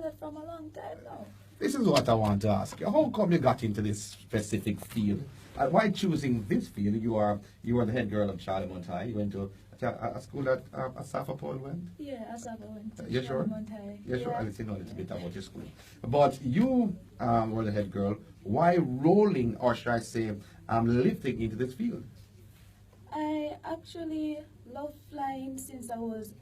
pilot from a long time now. This is what I want to ask you. How come you got into this specific field? And why choosing this field? You are the head girl of Charlie Montai. You went to a school that Asafa Paul went? Yeah, Asafa went to You sure? Montai. Yeah, sure. I need to know a little bit about your school. But you were the head girl. Why rolling, or should I say, lifting into this field? I actually love flying since I was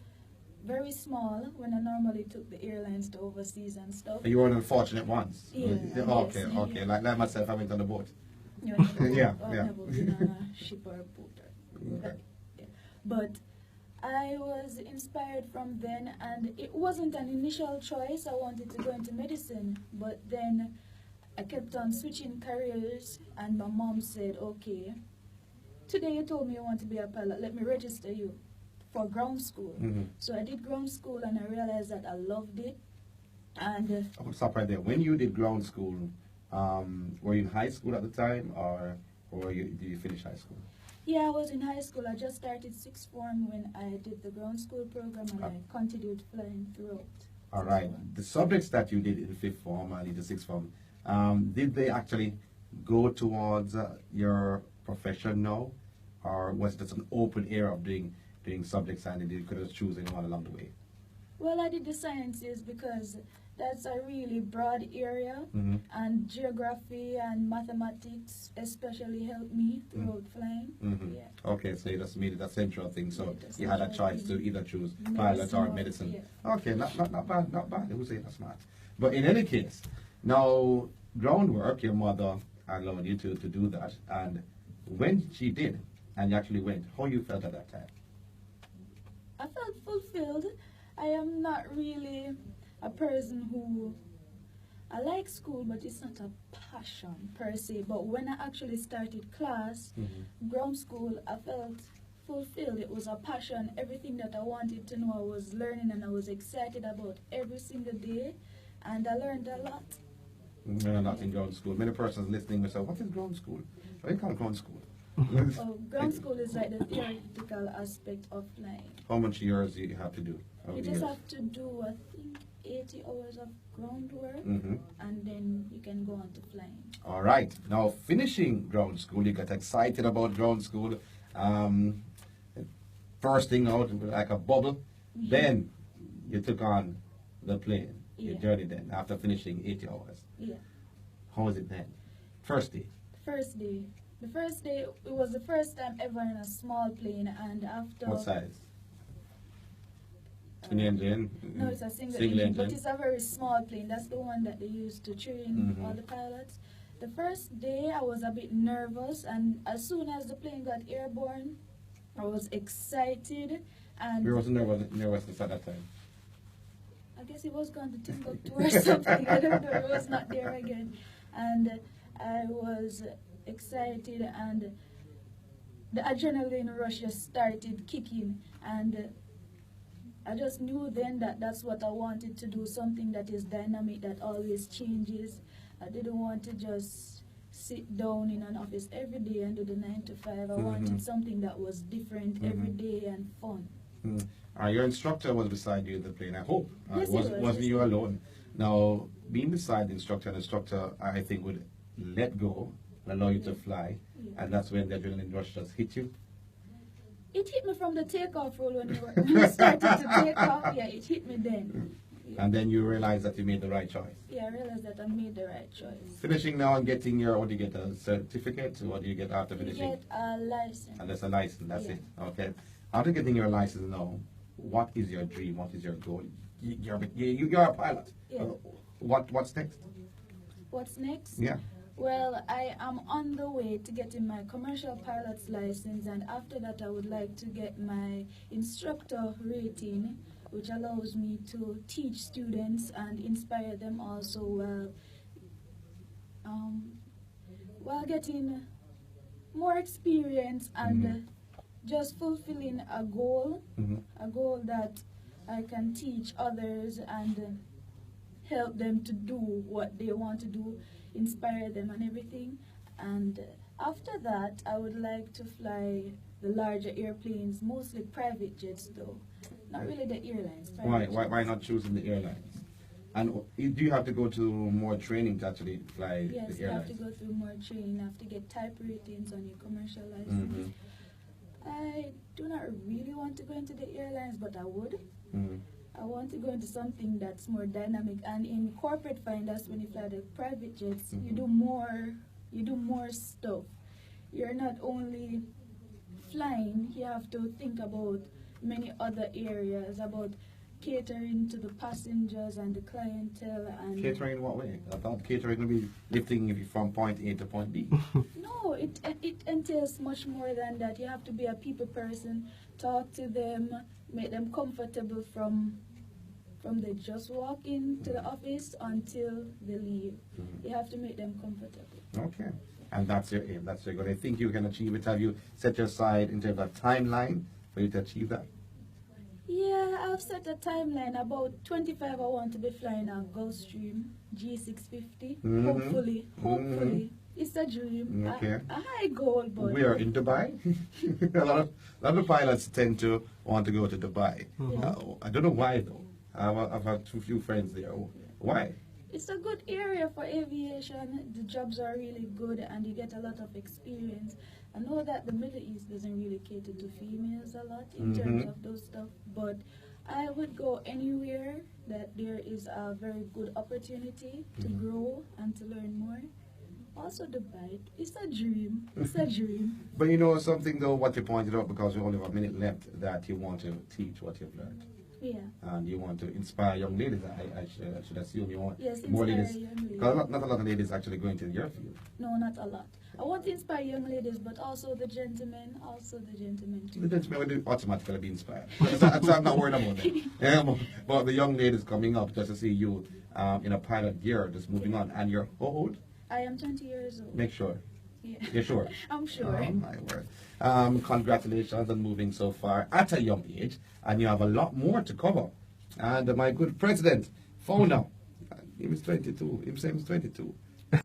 very small, when I normally took the airlines to overseas and stuff. You were one of the fortunate ones. Yeah. Okay, Yes, okay. yeah. Like myself, I went on the boat. Yeah, Yeah, I've yeah. never been on a ship or a boat. Okay. Yeah. But I was inspired from then, and it wasn't an initial choice. I wanted to go into medicine, but then I kept on switching careers, and my mom said, okay, today you told me you want to be a pilot, let me register you for ground school. So I did ground school, and I realized that I loved it. And I would stop right there. When you did ground school, were you in high school at the time, or did you finish high school? yeah, I was in high school. I just started sixth form when I did the ground school program, and I continued flying throughout. All right. The subjects that you did in fifth form and in the sixth form, did they actually go towards your profession now, or was it just an open area of doing subjects and you could have chosen one along the way? Well, I did the sciences because that's a really broad area, and geography and mathematics especially helped me throughout flying. Yeah. Okay, so you just made it a central thing, so Yeah, you had a central choice thing. to either choose pilot Medicine or or- medicine. yeah. Okay, not bad, not bad. Who say that's smart? But in any case, now groundwork, your mother allowed you to do that, and when she did, and you actually went, how you felt at that time? I felt fulfilled. I am not really a person who, I like school, but it's not a passion per se. But when I actually started class, ground school, I felt fulfilled. It was a passion. Everything that I wanted to know, I was learning, and I was excited about every single day, and I learned a lot. Not in ground school. Many persons listening will say, what is ground school? What do you call ground school? Oh, ground school is like the theoretical aspect of flying. How much years do you have to do? How You many just years? have to do, I think, 80 hours of ground work, Mhm. and then you can go on to flying. All right. Now, finishing ground school, you got excited about ground school. First thing out, like a bubble. Then you took on the plane, your Yeah. journey then, after finishing 80 hours. Yeah. How was it then? First day. First day. The first day, it was the first time ever in a small plane, and after... What size? Twin engine? No, it's a single Single engine, but engine. it's a very small plane. That's the one that they use to train Mhm. all the pilots. The first day, I was a bit nervous, and as soon as the plane got airborne, I was excited, and You wasn't nervous at that time. I guess he was going to Timbuktu or something. I don't know. He was not there again, and I was excited, and the adrenaline rush just started kicking, and I just knew then that that's what I wanted to do, something that is dynamic, that always changes. I didn't want to just sit down in an office every day and do the 9 to 5. I wanted something that was different every day and fun. Your instructor was beside you in the plane, I hope. Yes, he was. Wasn't you alone? Now, being beside the instructor, I think, would let go, allow you to fly, Yeah. and that's when the adrenaline rush just hit you. It hit me from the takeoff roll when we started to take off. Yeah, it hit me then. Yeah. And then you realize that you made the right choice. Yeah, I realized that I made the right choice. Finishing now and getting your, what do you get, a certificate? What do you get after You finishing? get a license. And that's a license, that's Yeah. it. Okay. After getting your license now, what is your dream? What is your goal? You're a pilot. Yeah. What's next? What's next? Yeah. Well, I am on the way to getting my commercial pilot's license, and after that I would like to get my instructor rating, which allows me to teach students and inspire them also while getting more experience and just fulfilling a goal that I can teach others and help them to do what they want to do, inspire them and everything. And after that, I would like to fly the larger airplanes, mostly private jets though. Not really the airlines. Why? private Why jets. not choosing the airlines? And do you have to go to more training to actually fly Yes, the you have airlines? to go through more training. You have to get type ratings on your commercial license. Mhm. I do not really want to go into the airlines, but I would. Mhm. I want to go into something that's more dynamic. And in corporate flying, that's when you fly the private jets. You do more. You do more stuff. You're not only flying. You have to think about many other areas, about catering to the passengers and the clientele and Catering in what way? I thought catering would be lifting you from point A to point B. no, it entails much more than that. You have to be a people person, talk to them, make them comfortable from they just walk into the office until they leave. You have to make them comfortable. Okay. And that's your aim. That's your goal. I think you can achieve it. Have you set your side in terms of timeline for you to achieve that? Yeah, I've set a timeline. About 25, I want to be flying a Gulfstream G650. Mhm. Hopefully. It's a dream. Okay. A high goal, but We are in Dubai. a lot of pilots tend to want to go to Dubai. Yeah. I don't know why though. I've had a few friends there. Why? it's a good area for aviation. The jobs are really good and you get a lot of experience. I know that the Middle East doesn't really cater to females a lot in terms of those stuff, but I would go anywhere that there is a very good opportunity to grow and to learn more. Also Dubai, it's a dream. It's a dream. But you know something though, what you pointed out, because we only have a minute left, that you want to teach what you've learned. Yeah. And you want to inspire young ladies. I should assume you want Yes, more inspire ladies. young ladies. Because not a lot of ladies actually going to your field. No, not a lot. I want to inspire young ladies, but also the gentlemen too. The gentlemen will automatically be inspired. So I'm not worried about that. But the young ladies coming up just to see you in a pilot gear, just moving on. And you're how old? I am 20 years old. Make sure. Yeah. You're sure? I'm sure. Oh my word. Congratulations on moving so far at a young age, and you have a lot more to cover. And my good president, founder, he was 22. He was 22.